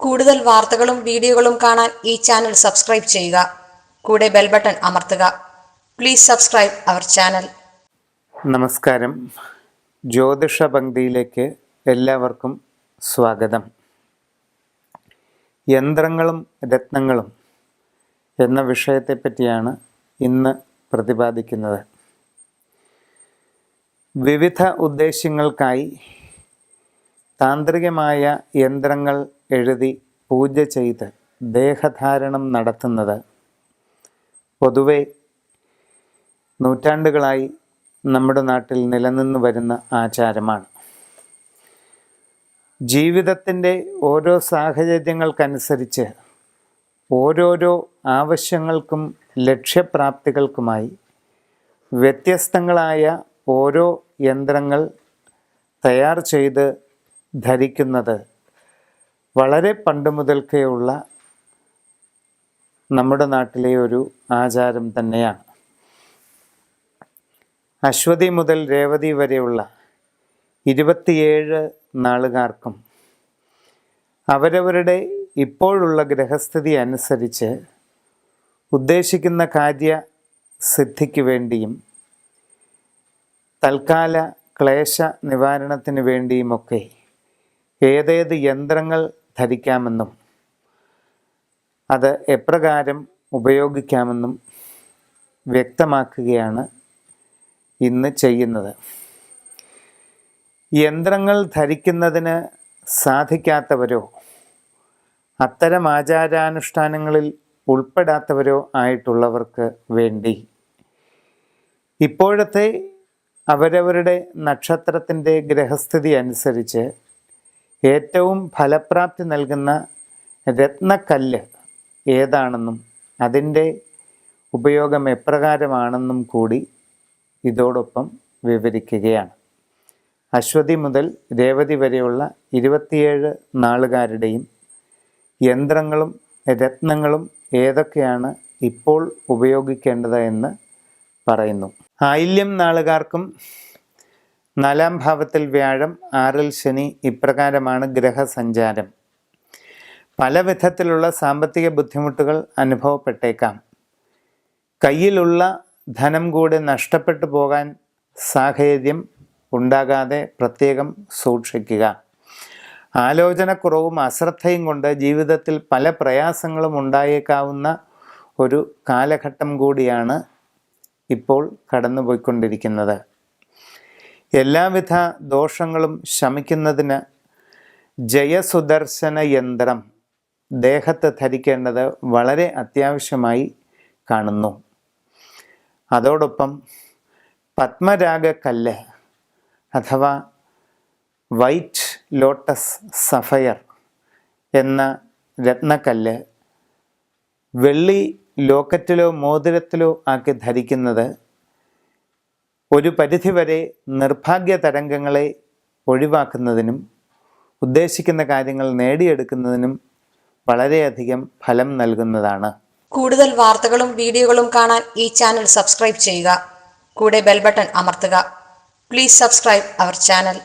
കൂടുതൽ വാർത്തകളും വീഡിയോകളും കാണാൻ ഈ ചാനൽ സബ്സ്ക്രൈബ് ചെയ്യുക. കൂടെ ബെൽ ബട്ടൺ അമർത്തുക. Please subscribe our channel. നമസ്കാരം. ജ്യോതിഷ പങ്ക്തിയിലേക്ക് എല്ലാവർക്കും സ്വാഗതം. യന്ത്രങ്ങളും രത്നങ്ങളും എന്ന വിഷയത്തെപ്പറ്റിയാണ് ഇന്ന് പ്രതിപാദിക്കുന്നത്. വിവിധ ഉദ്ദേശ്യങ്ങൾക്കായി താന്ത്രികമായ യന്ത്രങ്ങൾ എഴുതി പൂജ ചെയ്ത് ദേഹധാരണം നടത്തുന്നത് പൊതുവെ നൂറ്റാണ്ടുകളായി നമ്മുടെ നാട്ടിൽ നിലനിന്നു വരുന്ന ആചാരമാണ്. ജീവിതത്തിൻ്റെ ഓരോ സാഹചര്യങ്ങൾക്കനുസരിച്ച് ഓരോരോ ആവശ്യങ്ങൾക്കും ലക്ഷ്യപ്രാപ്തികൾക്കുമായി വ്യത്യസ്തങ്ങളായ ഓരോ യന്ത്രങ്ങൾ തയ്യാർ ചെയ്ത് ധരിക്കുന്നത് വളരെ പണ്ട് മുതൽക്കേയുള്ള നമ്മുടെ നാട്ടിലെ ഒരു ആചാരം തന്നെയാണ്. അശ്വതി മുതൽ രേവതി വരെയുള്ള 27 നാളുകാർക്കും അവരവരുടെ ഇപ്പോഴുള്ള ഗ്രഹസ്ഥിതി അനുസരിച്ച് ഉദ്ദേശിക്കുന്ന കാര്യസിദ്ധിക്ക് വേണ്ടിയും തൽക്കാല ക്ലേശ നിവാരണത്തിന് വേണ്ടിയുമൊക്കെ ഏതേത് യന്ത്രങ്ങൾ ധരിക്കാമെന്നും അത് എപ്രകാരം ഉപയോഗിക്കാമെന്നും വ്യക്തമാക്കുകയാണ് ഇന്ന് ചെയ്യുന്നത്. യന്ത്രങ്ങൾ ധരിക്കുന്നതിന് സാധിക്കാത്തവരോ അത്തരം ആചാരാനുഷ്ഠാനങ്ങളിൽ ഉൾപ്പെടാത്തവരോ ആയിട്ടുള്ളവർക്ക് വേണ്ടി ഇപ്പോഴത്തെ അവരവരുടെ നക്ഷത്രത്തിൻ്റെ ഗ്രഹസ്ഥിതി അനുസരിച്ച് ഏറ്റവും ഫലപ്രാപ്തി നൽകുന്ന രത്നക്കല്ല് ഏതാണെന്നും അതിൻ്റെ ഉപയോഗം എപ്രകാരമാണെന്നും കൂടി ഇതോടൊപ്പം വിവരിക്കുകയാണ്. അശ്വതി മുതൽ രേവതി വരെയുള്ള 27 നാളുകാരുടെയും യന്ത്രങ്ങളും രത്നങ്ങളും ഏതൊക്കെയാണ് ഇപ്പോൾ ഉപയോഗിക്കേണ്ടത് എന്ന് പറയുന്നു. ആയില്യം നാളുകാർക്കും 4-ാം ഭാവത്തിൽ വ്യാഴം, 6-ൽ ശനി, ഇപ്രകാരമാണ് ഗ്രഹസഞ്ചാരം. പല വിധത്തിലുള്ള സാമ്പത്തിക ബുദ്ധിമുട്ടുകൾ അനുഭവപ്പെട്ടേക്കാം. കയ്യിലുള്ള ധനം കൂടെ നഷ്ടപ്പെട്ടു പോകാൻ സാഹചര്യം ഉണ്ടാകാതെ പ്രത്യേകം സൂക്ഷിക്കുക. ആലോചനക്കുറവും അശ്രദ്ധയും കൊണ്ട് ജീവിതത്തിൽ പല പ്രയാസങ്ങളും ഉണ്ടായേക്കാവുന്ന ഒരു കാലഘട്ടം കൂടിയാണ് ഇപ്പോൾ കടന്നുപോയിക്കൊണ്ടിരിക്കുന്നത്. എല്ലാവിധ ദോഷങ്ങളും ശമിക്കുന്നതിന് ജയസുദർശന യന്ത്രം ദേഹത്ത് ധരിക്കേണ്ടത് വളരെ അത്യാവശ്യമായി കാണുന്നു. അതോടൊപ്പം പത്മരാഗക്കല്ല് അഥവാ വൈറ്റ് ലോട്ടസ് സഫയർ എന്ന രത്നക്കല്ല് വെള്ളി ലോക്കറ്റിലോ മോതിരത്തിലോ ആക്കി ധരിക്കുന്നത് ഒരു പരിധിവരെ നിർഭാഗ്യ തരംഗങ്ങളെ ഒഴിവാക്കുന്നതിനും ഉദ്ദേശിക്കുന്ന കാര്യങ്ങൾ നേടിയെടുക്കുന്നതിനും വളരെയധികം ഫലം നൽകുന്നതാണ്. കൂടുതൽ വാർത്തകളും വീഡിയോകളും കാണാൻ ഈ ചാനൽ സബ്സ്ക്രൈബ് ചെയ്യുക. കൂടെ ബെൽ ബട്ടൺ അമർത്തുക. Please subscribe our channel.